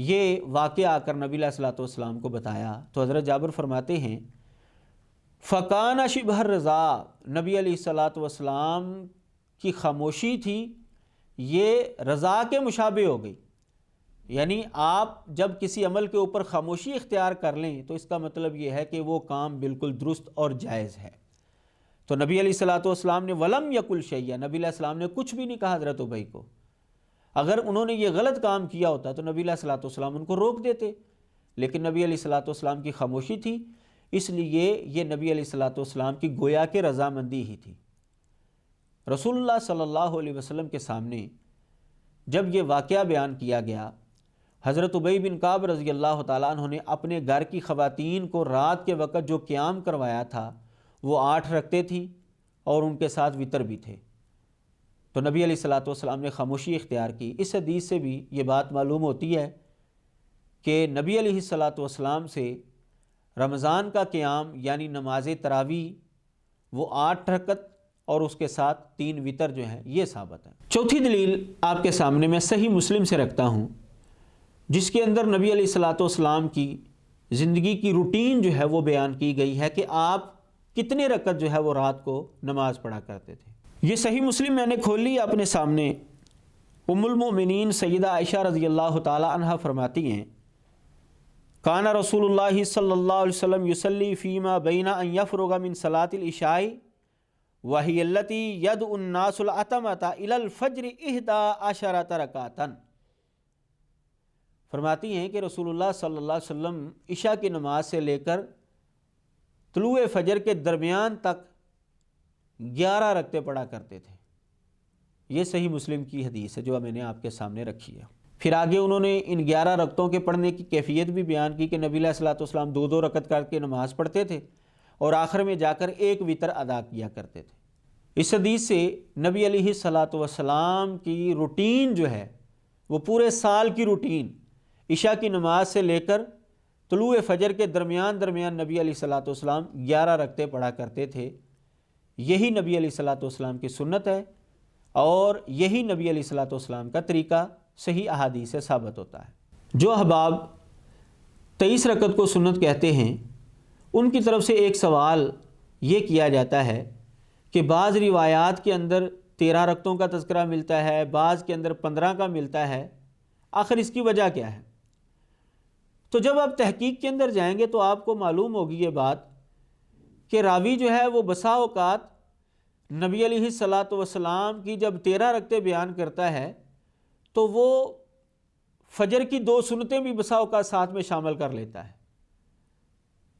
یہ واقعہ آ کر نبی علیہ الصلوۃ والسلام کو بتایا تو حضرت جابر فرماتے ہیں فَكَانَ شِبْهَ الرِّضَا، نبی علیہ الصلوۃ والسلام کی خاموشی تھی یہ رضا کے مشابہ ہو گئی، یعنی آپ جب کسی عمل کے اوپر خاموشی اختیار کر لیں تو اس کا مطلب یہ ہے کہ وہ کام بالکل درست اور جائز ہے۔ تو نبی علیہ الصلوۃ والسلام نے وَلَمْ يَقُلْ شَيْئًا، نبی علیہ السلام نے کچھ بھی نہیں کہا حضرت ابی کو۔ اگر انہوں نے یہ غلط کام کیا ہوتا تو نبی علیہ الصلوۃ والسلام ان کو روک دیتے، لیکن نبی علیہ الصلوۃ والسلام کی خاموشی تھی، اس لیے یہ نبی علیہ الصلوۃ والسلام کی گویا کہ رضامندی ہی تھی۔ رسول اللہ صلی اللہ علیہ وسلم کے سامنے جب یہ واقعہ بیان کیا گیا، حضرت ابی بن کعب رضی اللہ تعالیٰ عنہ نے اپنے گھر کی خواتین کو رات کے وقت جو قیام کروایا تھا وہ 8 رکھتے تھی اور ان کے ساتھ وتر بھی تھے۔ تو نبی علیہ الصلوۃ والسلام نے خاموشی اختیار کی۔ اس حدیث سے بھی یہ بات معلوم ہوتی ہے کہ نبی علیہ الصلوۃ والسلام سے رمضان کا قیام یعنی نماز تراویح وہ 8 رکعت اور اس کے ساتھ 3 وتر جو ہیں یہ ثابت ہے۔ چوتھی دلیل آپ کے سامنے میں صحیح مسلم سے رکھتا ہوں، جس کے اندر نبی علیہ الصلوۃ والسلام کی زندگی کی روٹین جو ہے وہ بیان کی گئی ہے کہ آپ کتنے رکعت جو ہے وہ رات کو نماز پڑھا کرتے تھے۔ یہ صحیح مسلم میں نے کھول لی اپنے سامنے۔ ام المؤمنین سیدہ عائشہ رضی اللہ تعالی عنہا فرماتی ہیں کان رسول اللہ صلی اللہ علیہ وسلم یصلی فیما بین ان یفرغ من صلاۃ العشاء وہی التی یدعو الناس العتمۃ الی الفجر 11 رکعۃ۔ فرماتی ہیں کہ رسول اللہ صلی اللہ علیہ وسلم عشاء کی نماز سے لے کر طلوع فجر کے درمیان تک 11 رکعتیں پڑھا کرتے تھے۔ یہ صحیح مسلم کی حدیث ہے جو میں نے آپ کے سامنے رکھی ہے۔ پھر آگے انہوں نے ان 11 رکعتوں کے پڑھنے کی کیفیت بھی بیان کی کہ نبی علیہ الصلوۃ والسلام 2 رکعت کر کے نماز پڑھتے تھے اور آخر میں جا کر 1 وتر ادا کیا کرتے تھے۔ اس حدیث سے نبی علیہ الصلوۃ والسلام کی روٹین جو ہے وہ پورے سال کی روٹین عشاء کی نماز سے لے کر طلوع فجر کے درمیان نبی علیہ الصلوۃ والسلام 11 رکعتیں پڑھا کرتے تھے۔ یہی نبی علیہ الصلوۃ والسلام کی سنت ہے اور یہی نبی علیہ الصلوۃ والسلام کا طریقہ صحیح احادیث سے ثابت ہوتا ہے۔ جو احباب 23 رکعت کو سنت کہتے ہیں ان کی طرف سے ایک سوال یہ کیا جاتا ہے کہ بعض روایات کے اندر 13 رکعتوں کا تذکرہ ملتا ہے، بعض کے اندر 15 کا ملتا ہے، آخر اس کی وجہ کیا ہے؟ تو جب آپ تحقیق کے اندر جائیں گے تو آپ کو معلوم ہوگی یہ بات کہ راوی جو ہے وہ بسا اوقات نبی علیہ الصلوۃ والسلام کی جب 13 رکعتیں بیان کرتا ہے تو وہ فجر کی 2 سنتیں بھی بسا اوقات ساتھ میں شامل کر لیتا ہے،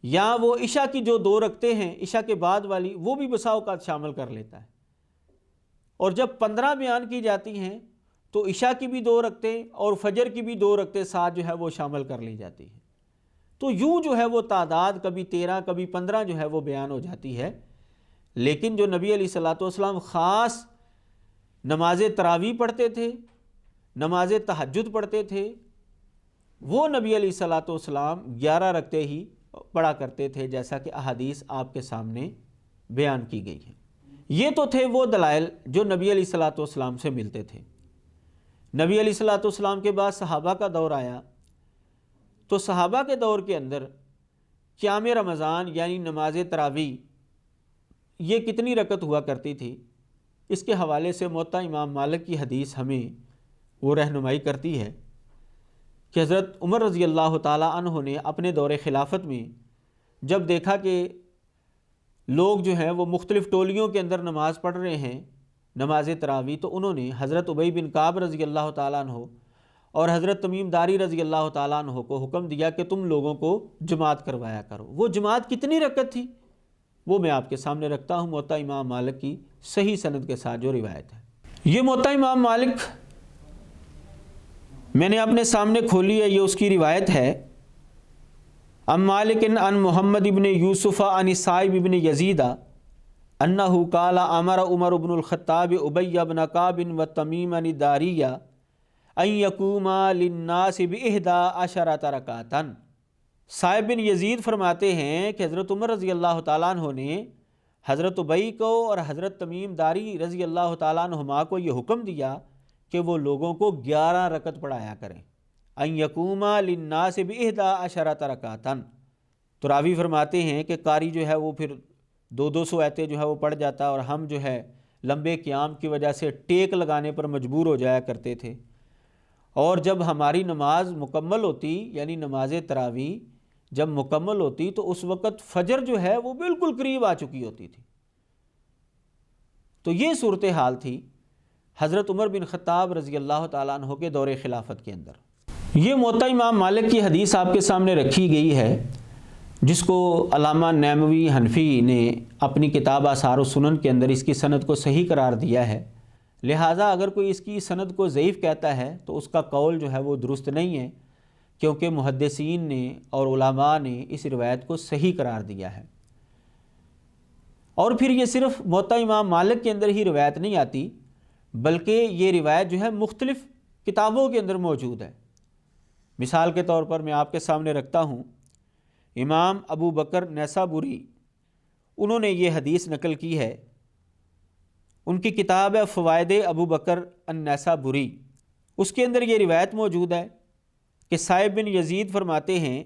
یا وہ عشاء کی جو 2 رکعتیں ہیں عشاء کے بعد والی وہ بھی بسا اوقات شامل کر لیتا ہے، اور جب 15 بیان کی جاتی ہیں تو عشاء کی بھی 2 رکعتیں اور فجر کی بھی 2 رکعتیں ساتھ جو ہے وہ شامل کر لی جاتی ہیں۔ تو یوں جو ہے وہ تعداد کبھی 13 کبھی 15 جو ہے وہ بیان ہو جاتی ہے، لیکن جو نبی علیہ الصلوۃ والسلام خاص نماز تراویح پڑھتے تھے، نماز تہجد پڑھتے تھے، وہ نبی علیہ الصلوۃ والسلام 11 رکعتیں ہی پڑھا کرتے تھے، جیسا کہ احادیث آپ کے سامنے بیان کی گئی ہے۔ یہ تو تھے وہ دلائل جو نبی علیہ الصلوۃ والسلام سے ملتے تھے۔ نبی علیہ الصلوۃ والسلام کے بعد صحابہ کا دور آیا تو صحابہ کے دور کے اندر قیام رمضان یعنی نماز تراویح یہ کتنی رکعت ہوا کرتی تھی، اس کے حوالے سے موطا امام مالک کی حدیث ہمیں وہ رہنمائی کرتی ہے کہ حضرت عمر رضی اللہ تعالی عنہ نے اپنے دور خلافت میں جب دیکھا کہ لوگ جو ہیں وہ مختلف ٹولیوں کے اندر نماز پڑھ رہے ہیں نماز تراویح، تو انہوں نے حضرت ابی بن کعب رضی اللہ تعالیٰ عنہ اور حضرت تمیم داری رضی اللہ تعالیٰ عنہ کو حکم دیا کہ تم لوگوں کو جماعت کروایا کرو۔ وہ جماعت کتنی رکعت تھی وہ میں آپ کے سامنے رکھتا ہوں موطا امام مالک کی صحیح سند کے ساتھ جو روایت ہے۔ یہ موطا امام مالک میں نے اپنے سامنے کھولی ہے، یہ اس کی روایت ہے۔ ام مالک عن محمد ابن یوسف عن صائب ابن یزید انہ قال امر عمر بن الخطاب ابی بن کعب وتمیم الداریہ ان یقوما للناس ب11 رکعۃ۔ صائب بن یزید فرماتے ہیں کہ حضرت عمر رضی اللہ تعالیٰ عنہ نے حضرت ابی کو اور حضرت تمیم داری رضی اللہ تعالیٰ عنہما کو یہ حکم دیا کہ وہ لوگوں کو 11 رکعت پڑھایا کریں۔ ان یقوما للناس باحدی عشرۃ رکعۃ۔ تو راوی فرماتے ہیں کہ قاری جو ہے وہ پھر 200 آیتیں جو ہے وہ پڑھ جاتا، اور ہم جو ہے لمبے قیام کی وجہ سے ٹیک لگانے پر مجبور ہو جایا کرتے تھے، اور جب ہماری نماز مکمل ہوتی، یعنی نماز تراویح جب مکمل ہوتی، تو اس وقت فجر جو ہے وہ بالکل قریب آ چکی ہوتی تھی۔ تو یہ صورتحال تھی حضرت عمر بن خطاب رضی اللہ تعالیٰ عنہ کے دور خلافت کے اندر۔ یہ موطا امام مالک کی حدیث آپ کے سامنے رکھی گئی ہے، جس کو علامہ نیموی حنفی نے اپنی کتاب آثار السنن کے اندر اس کی سند کو صحیح قرار دیا ہے، لہٰذا اگر کوئی اس کی سند کو ضعیف کہتا ہے تو اس کا قول جو ہے وہ درست نہیں ہے، کیونکہ محدثین نے اور علماء نے اس روایت کو صحیح قرار دیا ہے۔ اور پھر یہ صرف موطا امام مالک کے اندر ہی روایت نہیں آتی، بلکہ یہ روایت جو ہے مختلف کتابوں کے اندر موجود ہے۔ مثال کے طور پر میں آپ کے سامنے رکھتا ہوں، امام ابو بکر نیسابوری انہوں نے یہ حدیث نقل کی ہے، ان کی کتاب ہے فوائد ابو بکر النیسابوری، اس کے اندر یہ روایت موجود ہے کہ صائب بن یزید فرماتے ہیں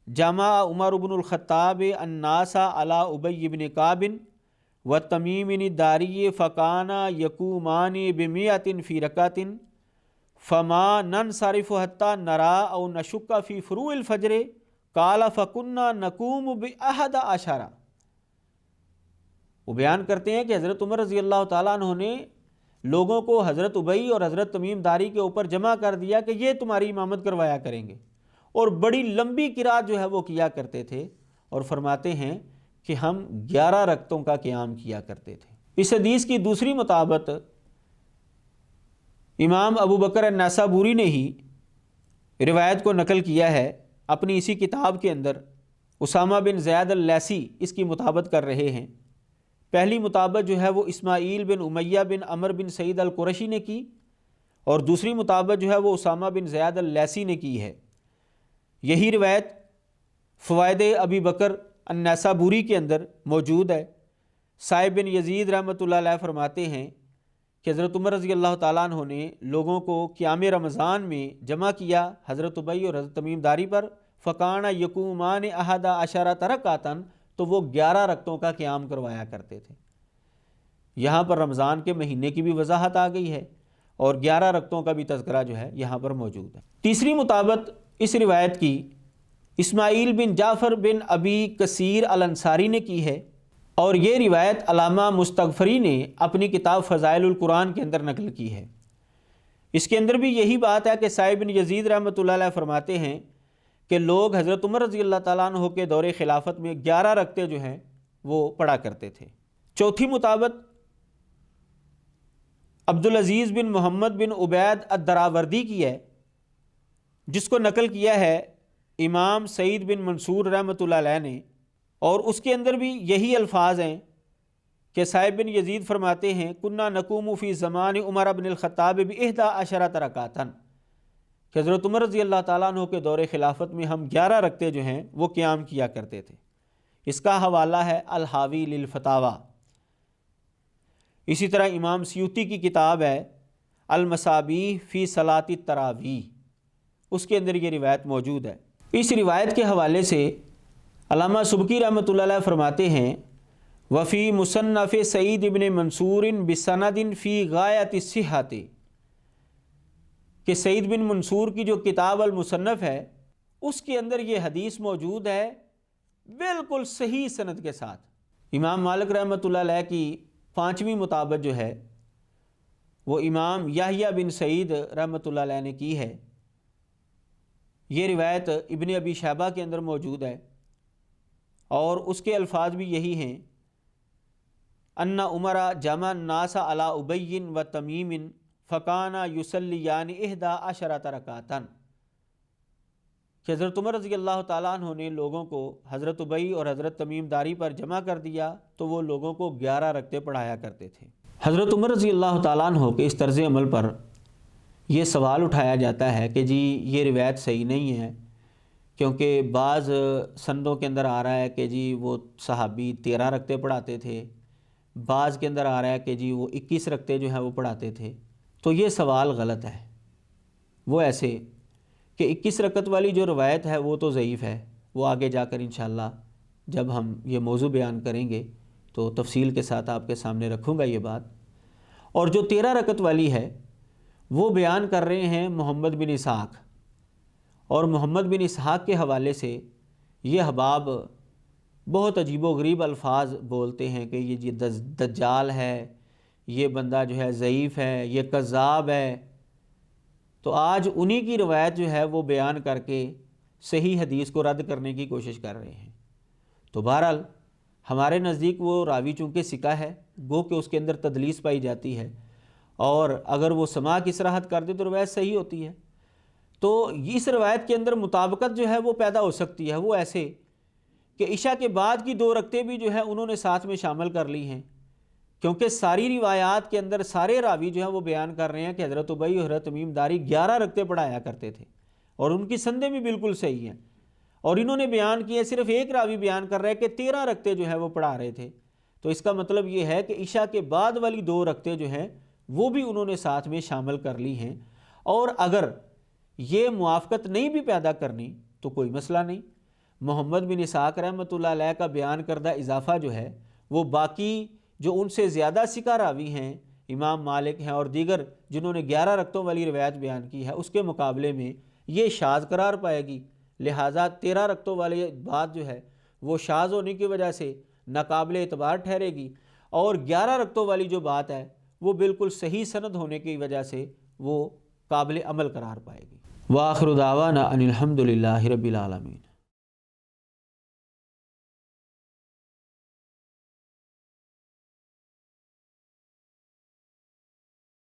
جمع عمر بن الخطاب الناس علی ابی بن کعب و تمیم الداری فکانا یقومان بمئۃ فی رکعۃ فما ننصرف حتی نرا او نشک فی فروع الفجر قال فکنا نقوم باحد عشرہ۔ وہ بیان کرتے ہیں کہ حضرت عمر رضی اللہ تعالیٰ عنہ نے لوگوں کو حضرت ابی اور حضرت تمیم داری کے اوپر جمع کر دیا کہ یہ تمہاری امامت کروایا کریں گے، اور بڑی لمبی قرات جو ہے وہ کیا کرتے تھے، اور فرماتے ہیں کہ ہم 11 رکعتوں کا قیام کیا کرتے تھے۔ اس حدیث کی دوسری مطابق امام ابو بکر النیسابوری نے ہی روایت کو نقل کیا ہے اپنی اسی کتاب کے اندر، اسامہ بن زید اللیثی اس کی مطابقت کر رہے ہیں۔ پہلی مطابقت جو ہے وہ اسماعیل بن امیہ بن عمر بن سعید القرشی نے کی، اور دوسری مطابقت جو ہے وہ اسامہ بن زید اللیثی نے کی ہے۔ یہی روایت فوائد ابی بکر النیسابوری کے اندر موجود ہے۔ صائب بن یزید رحمۃ اللہ علیہ فرماتے ہیں کہ حضرت عمر رضی اللہ تعالیٰ عنہ نے لوگوں کو قیام رمضان میں جمع کیا حضرت ابی اور حضرت تمیم داری پر، فکانہ یقومان احد عشرۃ رکعۃ، تو وہ 11 رکعتوں کا قیام کروایا کرتے تھے۔ یہاں پر رمضان کے مہینے کی بھی وضاحت آ گئی ہے، اور 11 رکعتوں کا بھی تذکرہ جو ہے یہاں پر موجود ہے۔ تیسری مطابقت اس روایت کی اسماعیل بن جعفر بن ابی کثیر الانصاری نے کی ہے، اور یہ روایت علامہ مستغفری نے اپنی کتاب فضائل القرآن کے اندر نقل کی ہے۔ اس کے اندر بھی یہی بات ہے کہ صائب بن یزید رحمۃ اللہ علیہ فرماتے ہیں کہ لوگ حضرت عمر رضی اللہ تعالیٰ عنہ کے دور خلافت میں 11 رکعتیں جو ہیں وہ پڑھا کرتے تھے۔ چوتھی مطابقت عبدالعزیز بن محمد بن عبید الدراوردی کی ہے، جس کو نقل کیا ہے امام سعید بن منصور رحمۃ اللہ علیہ نے، اور اس کے اندر بھی یہی الفاظ ہیں کہ صائب بن یزید فرماتے ہیں کنا نقوم فی زمان عمر بن الخطاب باحدی عشرۃ رکعۃ، کہ حضرت عمر رضی اللہ تعالیٰ عنہ کے دور خلافت میں ہم 11 رکعتیں جو ہیں وہ قیام کیا کرتے تھے۔ اس کا حوالہ ہے الحاوی للفتاوی۔ اسی طرح امام سیوطی کی کتاب ہے المصابیح فی صلاۃ التراویح، اس کے اندر یہ روایت موجود ہے۔ اس روایت کے حوالے سے علامہ سبکی رحمۃ اللہ علیہ فرماتے ہیں وفی مصنف سعید ابن منصور بسند فی غایۃ الصحۃ، کہ سعید بن منصور کی جو کتاب المصنف ہے اس کے اندر یہ حدیث موجود ہے بالکل صحیح سند کے ساتھ۔ امام مالک رحمۃ اللہ علیہ کی 5ویں مطابقت جو ہے وہ امام یحییٰ بن سعید رحمۃ اللہ علیہ نے کی ہے۔ یہ روایت ابن ابی شیبہ کے اندر موجود ہے، اور اس کے الفاظ بھی یہی ہیں ان عمر جمع الناس علی ابی و تمیم فکانا یصلیان احدی عشرۃ رکعۃ، کہ حضرت عمر رضی اللہ تعالیٰ عنہ نے لوگوں کو حضرت ابی اور حضرت تمیم داری پر جمع کر دیا تو وہ لوگوں کو 11 رکعتیں پڑھایا کرتے تھے۔ حضرت عمر رضی اللہ تعالیٰ عنہ کے اس طرز عمل پر یہ سوال اٹھایا جاتا ہے کہ جی یہ روایت صحیح نہیں ہے، کیونکہ بعض سندوں کے اندر آ رہا ہے کہ جی وہ صحابی 13 رکعتیں پڑھاتے تھے، بعض کے اندر آ رہا ہے کہ جی وہ 21 رکعتیں جو ہیں وہ پڑھاتے تھے۔ تو یہ سوال غلط ہے، وہ ایسے کہ 21 رکعت والی جو روایت ہے وہ تو ضعیف ہے، وہ آگے جا کر انشاءاللہ جب ہم یہ موضوع بیان کریں گے تو تفصیل کے ساتھ آپ کے سامنے رکھوں گا یہ بات۔ اور جو 13 رکعت والی ہے وہ بیان کر رہے ہیں محمد بن اسحاق، اور محمد بن اسحاق کے حوالے سے یہ حباب بہت عجیب و غریب الفاظ بولتے ہیں کہ یہ دجال ہے، یہ بندہ جو ہے ضعیف ہے، یہ کذاب ہے۔ تو آج انہی کی روایت جو ہے وہ بیان کر کے صحیح حدیث کو رد کرنے کی کوشش کر رہے ہیں۔ تو بہرحال ہمارے نزدیک وہ راوی چونکہ ثقہ ہے، گو کہ اس کے اندر تدلیس پائی جاتی ہے، اور اگر وہ سماع کی صراحت کر دے تو روایت صحیح ہوتی ہے۔ تو اس روایت کے اندر مطابقت جو ہے وہ پیدا ہو سکتی ہے، وہ ایسے کہ عشاء کے بعد کی 2 رکعتیں بھی جو ہے انہوں نے ساتھ میں شامل کر لی ہیں، کیونکہ ساری روایات کے اندر سارے راوی جو ہے وہ بیان کر رہے ہیں کہ حضرت ابی اور حضرت تمیم داری 11 رکعتیں پڑھایا کرتے تھے، اور ان کی سندیں بھی بالکل صحیح ہیں۔ اور انہوں نے بیان کیا، صرف ایک راوی بیان کر رہا ہے کہ 13 رکعتیں جو ہے وہ پڑھا رہے تھے۔ تو اس کا مطلب یہ ہے کہ عشاء کے بعد والی 2 رکعتیں جو ہیں وہ بھی انہوں نے ساتھ میں شامل کر لی ہیں، اور اگر یہ موافقت نہیں بھی پیدا کرنی تو کوئی مسئلہ نہیں۔ محمد بن اسحاق رحمۃ اللہ علیہ کا بیان کردہ اضافہ جو ہے وہ باقی جو ان سے زیادہ ثقہ راوی ہیں، امام مالک ہیں اور دیگر جنہوں نے 11 رکعتوں والی روایت بیان کی ہے، اس کے مقابلے میں یہ شاذ قرار پائے گی، لہٰذا 13 رکعتوں والی بات جو ہے وہ شاذ ہونے کی وجہ سے ناقابل اعتبار ٹھہرے گی، اور 11 رکعتوں والی جو بات ہے وہ بالکل صحیح سند ہونے کی وجہ سے وہ قابل عمل قرار پائے گی۔ وآخر دعوانا ان الحمد للہ رب العالمین۔